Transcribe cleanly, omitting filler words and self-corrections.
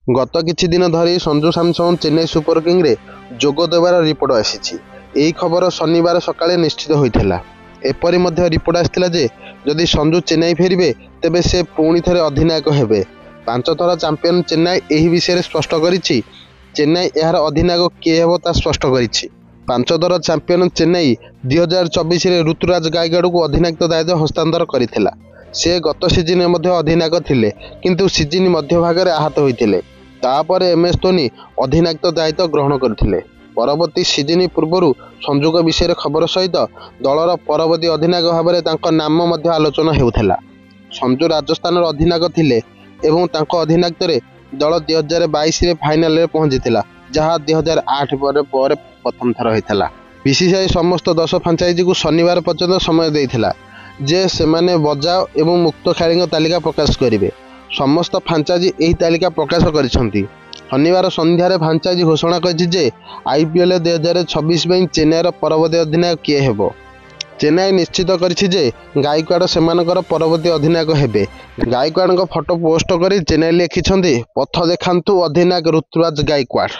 गत किछि दिन धरी संजू सैमसन चेन्नई सुपर किंग रे जोग देवार रिपोर्ट आसी। यही खबर शनिवार सकाळे निश्चित होइथिला। एपरि मध्य रिपोर्ट आसिथिला जे जदि संजू चेन्नई फेरिबे तेबे से पुणी थरे अधिनायक हेबे। 5 थर चैंपियन चेन्नई एही विषय स्पष्ट करिछि। चेन्नई एहार अधिनायक किए हेबो ता स्पष्ट करिछि। 5 थर चैंपियन चेन्नई 2024 रे ऋतुराज गायकवाड़ को अधिनायक दायित्व हस्तांतर करिथिला। से गत सीजन में मध्य अधिनायक थिले किंतु सीजन मध्य भाग में आहत होइथिले। तापर MS धोनी अधिनायक दायित्व ग्रहण करथिले। परवर्ती सीजन पूर्व संजूक विषय खबर सहित दलर परवर्ती अधिनायक भाव में तांको नाम मध्य आलोचना हेउथला। संजू राजस्थान अधिनायक थिले एवं तांको अधिनायक रे दल 2022 रे फाइनल रे पहुंचीथिला, जहाँ 2008 पर प्रथम थर होइथिला। BCCI समस्त 10 फ्रांचाइजी को शनिवार पर्यंत समय देइथिला जे सेमाने बजाओ एवं मुक्त खेलाड़ी तालिका प्रकाश करेंगे। समस्त फ्रांचाइजी यही तालिका प्रकाश करिसेंती। शनिवार संध्यारे फ्रांचाइजी घोषणा करिछि जे IPL 2026 में चेन्नईर परवर्ती अधिनायक किए हेबो। चेन्नई निश्चित करिछि जे गायकवाड़ सेमानकर परवर्ती अधिनायक हेबे। गायकवाड़ फोटो पोस्ट करी चेन्नई लिखिछंती, पथ देखांतु अधिनायक ऋतुराज गायकवाड़।